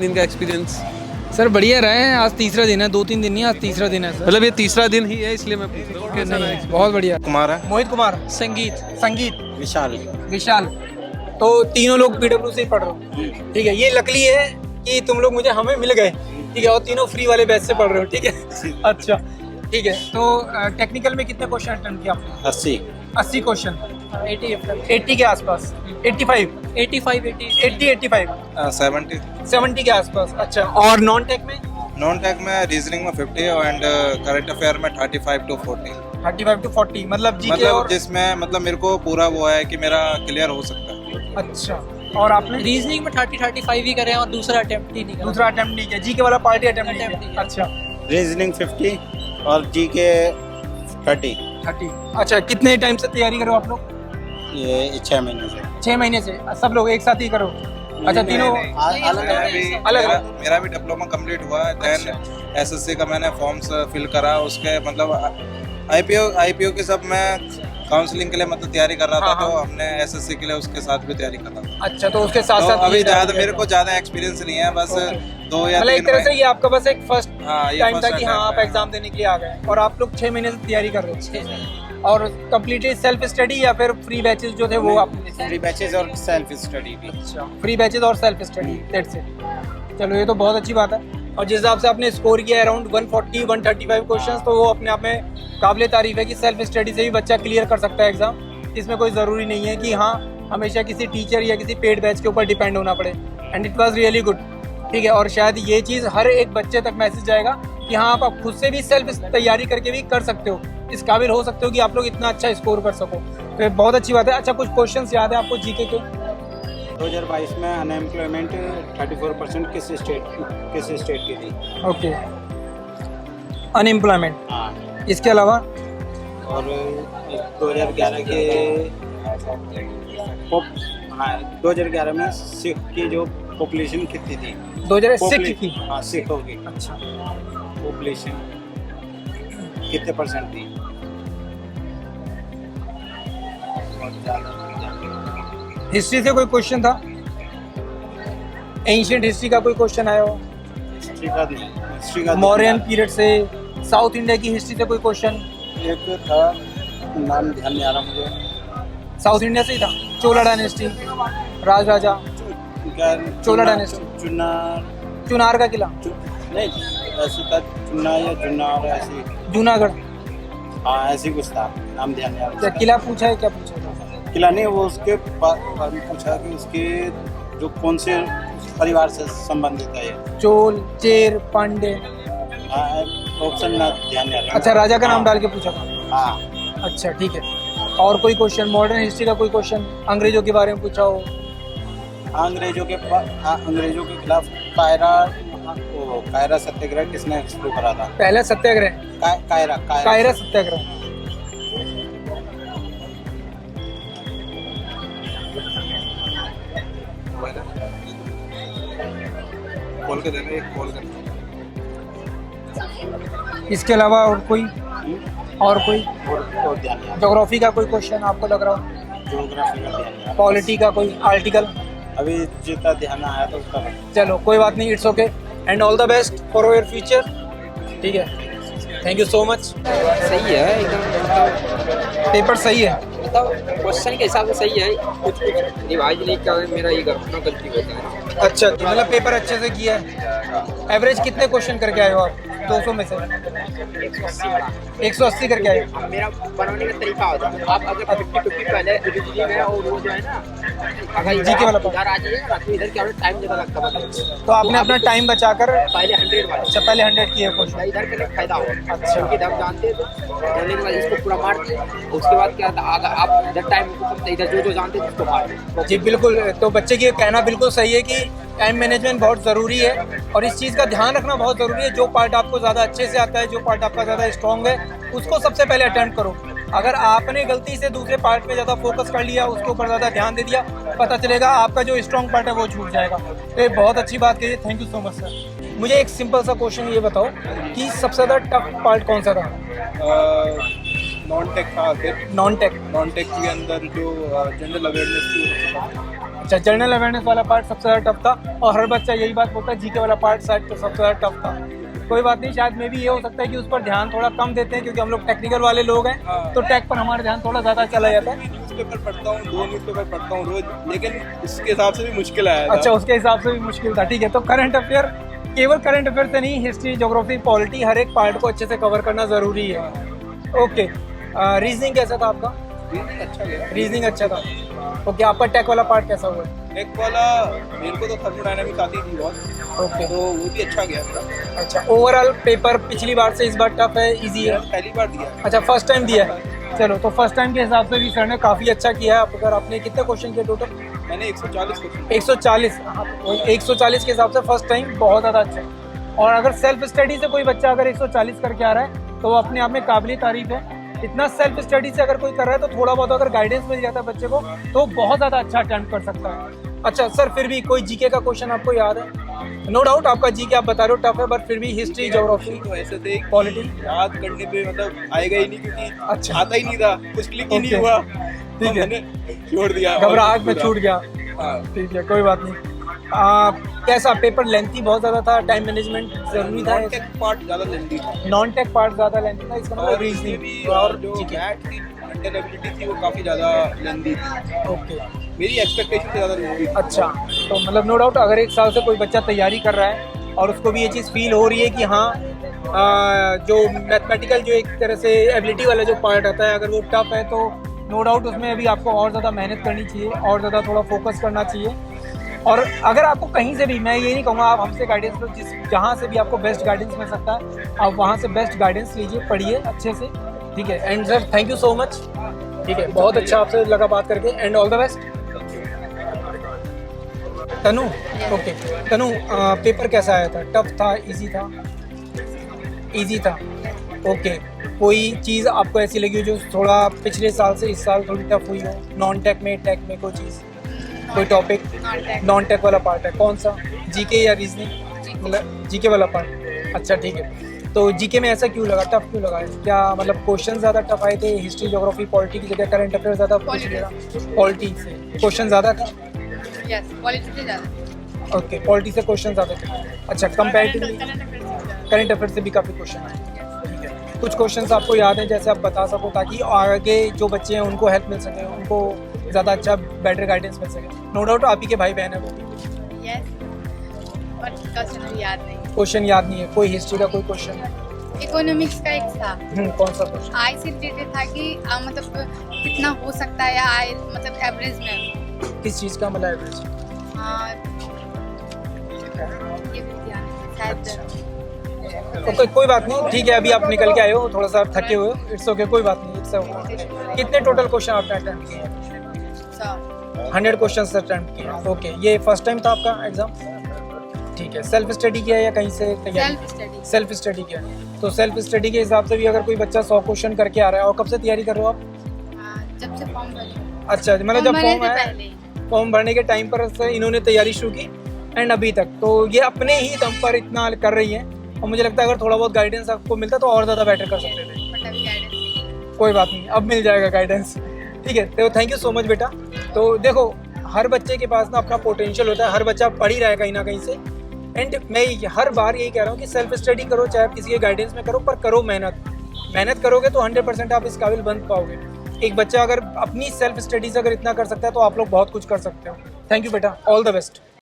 दिन का experience? Sir बढ़िया रहे हैं। आज तीसरा दिन है, 2-3 दिन नहीं, आज तीसरा दिन है सर। मतलब ये तीसरा दिन ही है इसलिए मैं पूछ रहा हूँ। कि नहीं, बहुत बढ़िया। कुमार है। मोहित कुमार, संगीत, विशाल। विशाल। तो तीनों लोग PWC से ही पढ़ रहे हो, ठीक है। ये लकली है कि तुम लोग हमें मिल गए, ठीक है, और तीनों फ्री वाले बैच से पढ़ रहे हो, ठीक है। अच्छा, ठीक है। तो टेक्निकल में कितने क्वेश्चन अटेम्प्ट किया आपने? 80 क्वेश्चन, 80 के आसपास, 85, 70 के आसपास। अच्छा, और नॉन टेक में? नॉन टेक में रीजनिंग में 50 एंड करंट अफेयर में 35 to 40। 35 to 40 मतलब जीके मतलब और जिसमें मतलब मेरे को पूरा वो है कि मेरा क्लियर हो सकता है। अच्छा, और आपने? रीजनिंग में 30-35 ही करे हैं और दूसरा अटेम्प्ट ही नहीं करा। दूसरा अटेम्प्ट नहीं किया, जीके वाला पार्टी अटेम्प्ट नहीं किया। अच्छा, रीजनिंग 50 और जीके 30। 30। अच्छा, कितने टाइम से तैयारी करो आप लोग? ये 6 महीने से। 6 महीने से सब लोग एक साथ ही करो? अच्छा, तीनों अलग? मेरा भी डिप्लोमा कंप्लीट हुआ है, देन एसएससी का मैंने फॉर्म्स फिल करा। उसके मतलब आईपीओ के सब मैं काउंसलिंग के लिए मतलब तैयारी कर रहा था, तो हमने एसएससी के लिए उसके साथ भी तैयारी कर रहा था। अच्छा, तो उसके साथ तो साथ अभी ज़्यादा मेरे को ज़्यादा एक्सपीरियंस नहीं है, बस 2 या 3 मतलब एक तरह से ये आपका बस एक फर्स्ट हाँ, ये टाइम first था कि हाँ attempt आप है। एग्जाम देने के लिए आ गए, और आप लोग 6 महीने से तैयारी कर रहे हो, और कंप्लीटली सेल्फ स्टडी या फिर फ्री बैचेस जो थे वो आपने? फ्री बैचेस और सेल्फ स्टडी भी। अच्छा, फ्री बैचेस और सेल्फ स्टडी, दैट्स इट। चलो, ये तो बहुत अच्छी बात है। और जिस हिसाब से आपने स्कोर किया अराउंड 140-135 क्वेश्चंस, तो वो अपने आप में काबिल तारीफ है कि सेल्फ स्टडी से भी बच्चा क्लियर कर सकता है एग्जाम। इसमें कोई ज़रूरी नहीं है कि हाँ हमेशा किसी टीचर या किसी पेड बैच के ऊपर डिपेंड होना पड़े। And it was really good, ठीक है। और शायद ये चीज़ हर एक बच्चे तक मैसेज जाएगा कि हाँ आप खुद से भी सेल्फ तैयारी करके भी कर सकते हो, इस काबिल हो सकते हो कि आप लोग इतना अच्छा स्कोर कर सको। तो ये बहुत अच्छी बात है। अच्छा, कुछ क्वेश्चंस याद है आपको जीके के? 2022 में अनएम्प्लॉयमेंट 34% किस स्टेट की थी? Okay, unemployment. हाँ, इसके अलावा? और 2011 के हाँ 2011 में सिख की जो पॉपुलेशन कितनी थी? 2006 की? हाँ, सिखों की अच्छा, पॉपुलेशन कितने परसेंट थी? हिस्ट्री से कोई क्वेश्चन था? एंशिएंट हिस्ट्री का कोई क्वेश्चन आया हो? हिस्ट्री का मौर्यन पीरियड से, साउथ इंडिया की हिस्ट्री से कोई क्वेश्चन? एक था, नाम ध्यान नहीं आ रहा मुझे। साउथ इंडिया से ही था? चोला डायनेस्टी, राजा, चोला डायनेस्टी, चुनार का किला? नहीं, ऐसे था चुना या जुन्नार ऐसे। जूनागढ़? हाँ, ऐसे कुछ था, नाम ध्यान नहीं आ क्या रहा। किला पूछा है, क्या पूछा था? किला नहीं, वो उसके बारे में पूछा कि उसके जो कौन से परिवार से संबंधित है ये। चोल, चेर, पांडे? हाँ, ऑप्शन ना ध्यान नहीं आ रहा। अच्छा, राजा का नाम डाल के पूछा था? हाँ। अच्छा, ठीक है। और कोई क्वेश्चन मॉडर्न हिस्ट्री का कोई क्वेश्चन अंग्रेजों के बारे में पूछा हो? अंग्रेजों के खिलाफ कायरा सत्याग्रह किसने शुरू करा था? पहला सत्याग्रह? कायरा सत्याग्रह। खोल के देना, एक खोल कर। इसके अलावा और कोई? और ध्यान नहीं आ ज्योग्राफी का कोई क्वेश्चन आपको लग रहा हो? रहा। ज्योग्राफी का ध्यान नहीं आ रहा। पॉलिटी का कोई आर्टिकल? अभी जितना ध्यान आया तो उसका चलो, कोई बात नहीं, it's okay. And all the best for your future, ठीक है। Thank you so much. सही है एकदम, पेपर सही है? मतलब क्वेश्चन के हिसाब से सही है, कुछ रिवाइज नहीं किया, मेरा ये अपना गलती होता है। अच्छा, मतलब पेपर अच्छे से किया है। एवरेज कितने क्वेश्चन करके आए हो आप 200 में से? 180 करके आए हो? मेरा बनाने का तरीका होता है, आप अगर 50-50 पहले रीजनिंग में और वो जो है ना, अगर जीके वाला इधर आ जाइए ना तो इधर क्या टाइम ज़्यादा लगता है, तो आपने अपना टाइम बचाकर पहले 100 वाला। अच्छा, पहले 100 किए क्वेश्चन? इधर के लिए फायदा हो। अच्छा। क्योंकि हम जानते हैं तो जानने के बाद इसको पूरा मार दिए, उसके बाद क्या था, अगर आप इधर टाइम इधर जो जानते हैं उसको मार। जी बिल्कुल। तो बच्चे की कहना बिल्कुल सही है कि टाइम मैनेजमेंट बहुत ज़रूरी है, और इस चीज़ का ध्यान रखना बहुत ज़रूरी है। जो पार्ट आपको ज़्यादा अच्छे से आता है, जो पार्ट आपका ज़्यादा स्ट्रॉन्ग है, उसको सबसे पहले अटेम्प्ट करो। अगर आपने गलती से दूसरे पार्ट में ज़्यादा फोकस कर लिया, उसके ऊपर ज़्यादा ध्यान दे दिया, पता चलेगा आपका जो स्ट्रॉन्ग पार्ट है वो छूट जाएगा। तो ये बहुत अच्छी बात कही, thank you so much sir. मुझे एक सिंपल सा क्वेश्चन ये बताओ कि सबसे ज़्यादा टफ पार्ट कौन सा था? नॉन टेक था। Non tech? नॉन टेक के अंदर जो जनरल अवेयरनेस थी अच्छा, जनरल अवेयरनेस वाला पार्ट सबसे ज़्यादा टफ था और हर बच्चा यही बात बोलता है जीके वाला पार्ट शायद तो सबसे ज़्यादा टफ था। कोई बात नहीं, शायद में भी ये हो सकता है कि उस पर ध्यान थोड़ा कम देते हैं क्योंकि हम लोग टेक्निकल वाले लोग हैं, तो टेक पर हमारा ध्यान थोड़ा ज़्यादा चला जाता है। न्यूज़पेपर पढ़ता हूँ, 2 न्यूज़पेपर पढ़ता हूँ रोज, लेकिन उसके हिसाब से भी मुश्किल आया था। अच्छा, उसके हिसाब से भी मुश्किल था। ठीक है, तो करंट अफेयर, केवल करंट अफेयर से नहीं, हिस्ट्री, ज्योग्राफी, पॉलिटी, हर एक पार्ट को अच्छे से कवर करना ज़रूरी है। ओके, रीजनिंग कैसा था आपका? रीजनिंग अच्छा गया। रीजनिंग अच्छा था। ओके, आपका टेक वाला पार्ट कैसा हुआ? टेक वाला मेरे को तो थर्मोडायनामिक्स आती थी बहुत, ओके, तो वो भी अच्छा गया मेरा। अच्छा, ओवरऑल पेपर पिछली बार से इस बार टफ है, इजी है? पहली बार दिया है। अच्छा, फर्स्ट टाइम दिया है। चलो, तो फर्स्ट टाइम के हिसाब से भी सर ने काफ़ी अच्छा किया है। अगर आपने कितने क्वेश्चन किए टोटल? मैंने 140 क्वेश्चन 140। हाँ, 140 के हिसाब से फर्स्ट टाइम बहुत ज़्यादा अच्छा है। और अगर सेल्फ स्टडी से कोई बच्चा अगर 140 करके आ रहा है तो वो अपने आप में काबिल तारीफ है। इतना सेल्फ स्टडी से अगर कोई कर रहा है तो थोड़ा बहुत अगर गाइडेंस मिल जाता है बच्चे को तो बहुत ज़्यादा अच्छा अटेम्प्ट कर सकता है। अच्छा सर, फिर भी कोई जीके का क्वेश्चन आपको याद है? नो डाउट आपका जीके आप बता रहे हो टफ है, बट फिर भी हिस्ट्री, ज्योग्राफी, तो ऐसे थे पॉलिटी याद करने पे मतलब आएगा ही नहीं, क्योंकि अच्छा। आता ही नहीं था, कुछ क्लिक ही नहीं Okay. हुआ, ठीक तो है। मैंने छोड़ दिया। घबराहट में छूट गया। हाँ। ठीक है, कोई बात नहीं। कैसा पेपर लेंथी बहुत ज़्यादा था, टाइम मैनेजमेंट जरूरी था? टेक पार्ट ज़्यादा लेंदी था, नॉन टेक पार्ट ज़्यादा लेंथी था, इसका मतलब और इसमें रीजनिंग भी और जो जीके। मैथ की मेंटल एबिलिटी थी वो काफ़ी ज़्यादा लेंदी थी, ओके, मेरी एक्सपेक्टेशन से ज़्यादा लेंदी थी। अच्छा, तो मतलब नो डाउट अगर 1 साल से कोई बच्चा तैयारी कर रहा है और उसको भी ये चीज़ फील हो रही है कि हाँ जो मैथमेटिकल जो एक तरह से एबिलिटी वाला जो पार्ट आता है अगर वो टफ है तो नो डाउट उसमें अभी आपको और ज़्यादा मेहनत करनी चाहिए और ज़्यादा थोड़ा फोकस करना चाहिए। और अगर आपको कहीं से भी, मैं ये नहीं कहूँगा आप हमसे गाइडेंस लो, जिस जहाँ से भी आपको बेस्ट गाइडेंस मिल सकता है आप वहाँ से बेस्ट गाइडेंस लीजिए, पढ़िए अच्छे से। ठीक है, and sir thank you so much. ठीक है, बहुत अच्छा आपसे लगा बात करके, and all the best. Tanu, okay Tanu, paper कैसा आया था? टफ था, इजी था? इजी था। ओके, कोई चीज़ आपको ऐसी लगी हो जो थोड़ा पिछले साल से इस साल थोड़ी टफ हुई हो? नॉन टेक में, टेक में कोई चीज़, कोई टॉपिक? नॉन टेक वाला पार्ट है, कौन सा? जीके या रीजनिंग? मतलब जीके वाला पार्ट। अच्छा ठीक है, तो जीके में ऐसा क्यों लगा, टफ क्यों लगा? क्या मतलब क्वेश्चन ज़्यादा टफ आए थे? हिस्ट्री, ज्योग्राफी, पॉलिटी की जगह करंट अफेयर ज़्यादा पूछ लिया? पॉलिटी से क्वेश्चन ज़्यादा था? ओके, पॉलिटी से क्वेश्चन ज़्यादा थे। अच्छा, कंपैरेटिवली करंट अफेयर से भी काफ़ी क्वेश्चन आए। ठीक है, कुछ क्वेश्चंस आपको याद हैं जैसे आप बता सको ताकि आगे जो बच्चे हैं उनको हेल्प मिल सके, उनको ज़्यादा अच्छा बेटर गाइडेंस मिल सके? नो डाउट आप ही के भाई बहन है वो भी। क्वेश्चन याद नहीं है? कोई हिस्ट्री का कोई क्वेश्चन? इकोनॉमिक्स का एक था, कौन सा क्वेश्चन? आई से रिलेटेड था कि मतलब कितना हो सकता है आय, मतलब एवरेज में। किस चीज़ का मतलब एवरेज? हाँ, ये विज्ञान शायद। ओके, कोई बात नहीं, ठीक है, अभी आप निकल के आए हो, थोड़ा सा थके हुए हो, इट्स ओके, कोई बात नहीं, इट्स ओके। कितने टोटल क्वेश्चन आपने अटेम्प्ट किए? 100 क्वेश्चन अटेम्प्ट किए। ओके, ये फर्स्ट टाइम था आपका एग्जाम? ठीक है, सेल्फ स्टडी किया या कहीं से तैयारी? सेल्फ स्टडी किया। तो सेल्फ स्टडी के हिसाब से भी अगर कोई बच्चा 100 क्वेश्चन करके आ रहा है, और कब से तैयारी कर रहे हो आप? जब से फॉर्म भरे। अच्छा, मतलब जब फॉर्म भरने के टाइम पर से इन्होंने तैयारी शुरू की एंड अभी तक, तो ये अपने ही दम पर इतना कर रही हैं और मुझे लगता है अगर थोड़ा बहुत गाइडेंस आपको मिलता तो और ज़्यादा बेटर कर सकते थे। कोई बात नहीं, अब मिल जाएगा गाइडेंस। ठीक है, तो थैंक यू सो मच बेटा। तो देखो, हर बच्चे के पास ना अपना पोटेंशियल होता है, हर बच्चा पढ़ ही रहा है कहीं ना कहीं से, एंड मैं हर बार यही कह रहा हूँ कि सेल्फ स्टडी करो, चाहे आप किसी के गाइडेंस में करो, पर करो मेहनत करोगे तो 100% आप इस काबिल बन पाओगे। एक बच्चा अगर अपनी सेल्फ स्टडी से अगर इतना कर सकता है तो आप लोग बहुत कुछ कर सकते हो। थैंक यू बेटा, ऑल द बेस्ट।